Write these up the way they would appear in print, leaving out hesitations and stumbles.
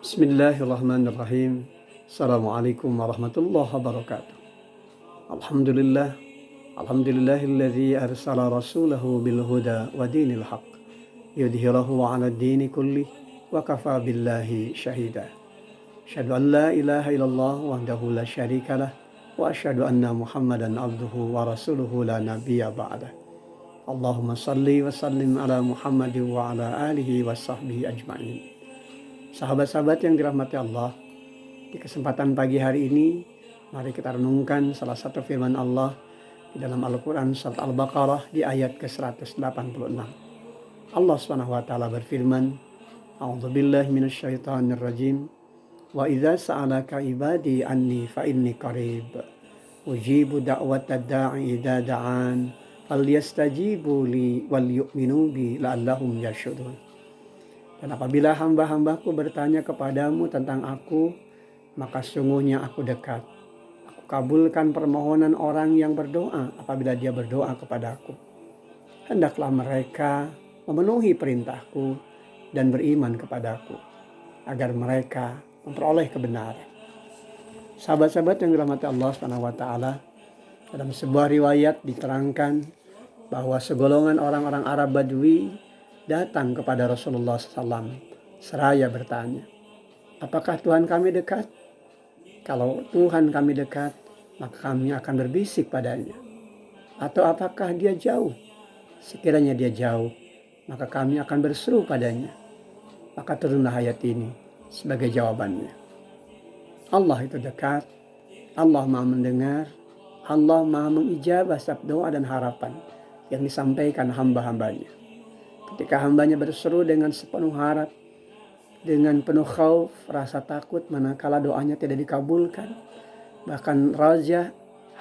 Bismillahirrahmanirrahim. Assalamualaikum warahmatullahi wabarakatuh. Alhamdulillah. Alhamdulillahilladzi arsala rasulahu bil huda wa dinil haq. Yudhhirahu 'ala ad-dini kullih wa kafa billahi syahida. Asyhadu an la ilaha illallah wahdahu la syarikalah wa asyhadu anna Muhammadan abduhu wa rasuluhu la nabiyya ba'dah. Allahumma salli wa sallim ala Muhammadin wa ala alihi wa sahbihi ajma'in. Sahabat-sahabat yang dirahmati Allah, di kesempatan pagi hari ini, mari kita renungkan salah satu firman Allah di dalam Al-Quran surat Al-Baqarah di ayat ke-186. Allah SWT berfirman, A'udzubillahi minasyaitonirrajim, wa idza sa'alaka ibadi anni fa inni qarib, ujibu da'watad da'i idza da'an, falyastajibu li wal yu'minu bi la'allahum yarsyudun. Dan apabila hamba-hambaku bertanya kepadamu tentang aku, maka sungguhnya aku dekat. Aku kabulkan permohonan orang yang berdoa apabila dia berdoa kepadaku. Hendaklah mereka memenuhi perintahku dan beriman kepadaku, agar mereka memperoleh kebenaran. Sahabat-sahabat yang dirahmati Allah SWT, dalam sebuah riwayat diterangkan bahwa segolongan orang-orang Arab Badui datang kepada Rasulullah SAW seraya bertanya, apakah Tuhan kami dekat? Kalau Tuhan kami dekat, maka kami akan berbisik padanya. Atau apakah dia jauh? Sekiranya dia jauh, maka kami akan berseru padanya. Maka turunlah ayat ini sebagai jawabannya. Allah itu dekat, Allah Maha mendengar, Allah Maha mengijabah setiap doa dan harapan yang disampaikan hamba-hambanya. Ketika hambanya berseru dengan sepenuh harap, dengan penuh khauf, rasa takut manakala doanya tidak dikabulkan, bahkan raja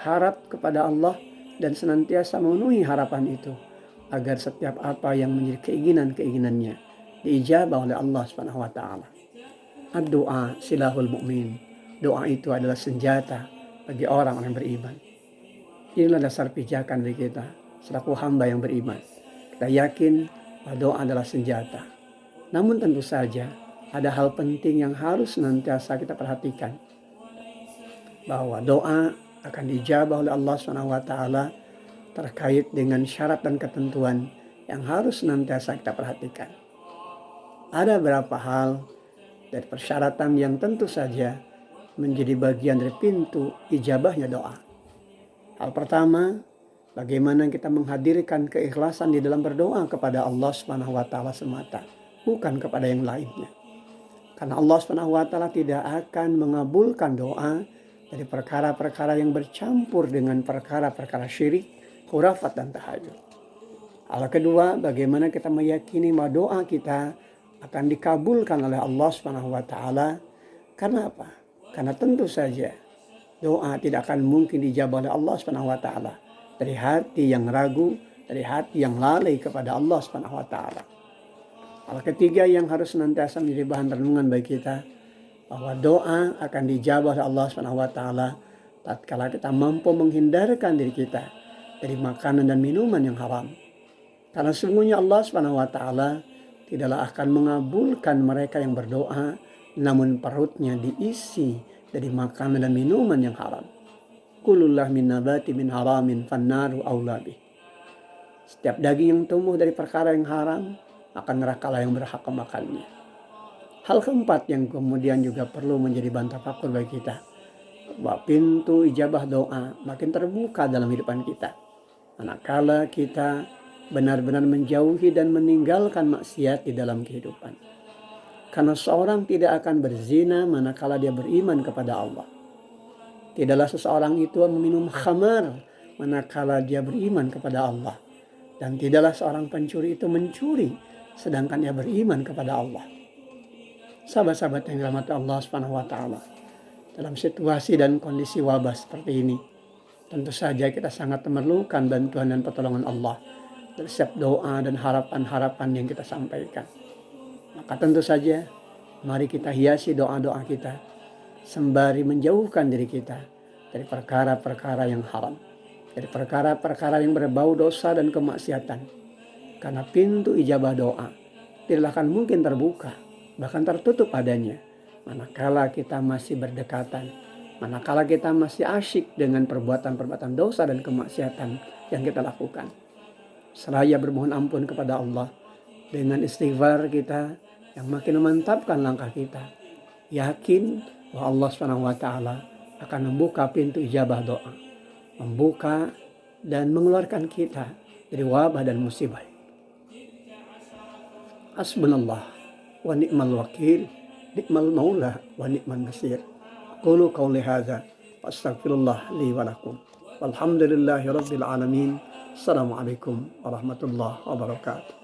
harap kepada Allah dan senantiasa memenuhi harapan itu, agar setiap apa yang menjadi keinginannya diijabah oleh Allah SWT. Ad-doa silahul mu'min. Doa itu adalah senjata bagi orang yang beriman. Inilah dasar pijakan bagi kita selaku hamba yang beriman. Kita yakin doa adalah senjata. Namun tentu saja ada hal penting yang harus senantiasa kita perhatikan. Bahwa doa akan dijabah oleh Allah SWT terkait dengan syarat dan ketentuan yang harus senantiasa kita perhatikan. Ada beberapa hal dari persyaratan yang tentu saja menjadi bagian dari pintu ijabahnya doa. Hal pertama, bagaimana kita menghadirkan keikhlasan di dalam berdoa kepada Allah SWT semata, bukan kepada yang lainnya. Karena Allah SWT tidak akan mengabulkan doa dari perkara-perkara yang bercampur dengan perkara-perkara syirik, khurafat, dan tahayul. Hal kedua, bagaimana kita meyakini bahwa doa kita akan dikabulkan oleh Allah SWT. Karena apa? Karena tentu saja doa tidak akan mungkin dijawab oleh Allah SWT dari hati yang ragu, dari hati yang lalai kepada Allah SWT. Hal ketiga yang harus senantiasa menjadi bahan renungan bagi kita, bahwa doa akan dijawab oleh Allah SWT tatkala kita mampu menghindarkan diri kita dari makanan dan minuman yang haram. Karena sesungguhnya Allah SWT tidaklah akan mengabulkan mereka yang berdoa namun perutnya diisi dari makanan dan minuman yang haram. Kulullah min nabati min haramin fannaru aulabih. Setiap daging yang tumbuh dari perkara yang haram, maka nerakalah yang berhak memakannya. Hal keempat yang kemudian juga perlu menjadi bahan tafakur bagi kita, bahwa pintu ijabah doa makin terbuka dalam hidupan kita manakala kita benar-benar menjauhi dan meninggalkan maksiat di dalam kehidupan. Karena seorang tidak akan berzina manakala dia beriman kepada Allah. Tidaklah seseorang itu meminum khamar manakala dia beriman kepada Allah. Dan tidaklah seorang pencuri itu mencuri sedangkan dia beriman kepada Allah. Sahabat-sahabat yang dirahmati Allah SWT, dalam situasi dan kondisi wabah seperti ini, tentu saja kita sangat memerlukan bantuan dan pertolongan Allah dari setiap doa dan harapan-harapan yang kita sampaikan. Maka tentu saja mari kita hiasi doa-doa kita sembari menjauhkan diri kita dari perkara-perkara yang haram, dari perkara-perkara yang berbau dosa dan kemaksiatan. Karena pintu ijabah doa tidak akan mungkin terbuka, bahkan tertutup adanya manakala kita masih berdekatan, manakala kita masih asyik dengan perbuatan-perbuatan dosa dan kemaksiatan yang kita lakukan. Seraya bermohon ampun kepada Allah dengan istighfar kita yang makin memantapkan langkah kita. Yakin bahwa Allah SWT akan membuka pintu ijabah doa, membuka dan mengeluarkan kita dari wabah dan musibah. Hasbunallah wa ni'mal wakil, ni'mal maula wa ni'mal nasir. Qulu qawli hadza wa astaghfirullah li wa lakum. Walhamdulillahi rabbil alamin. Assalamualaikum warahmatullahi wabarakatuh.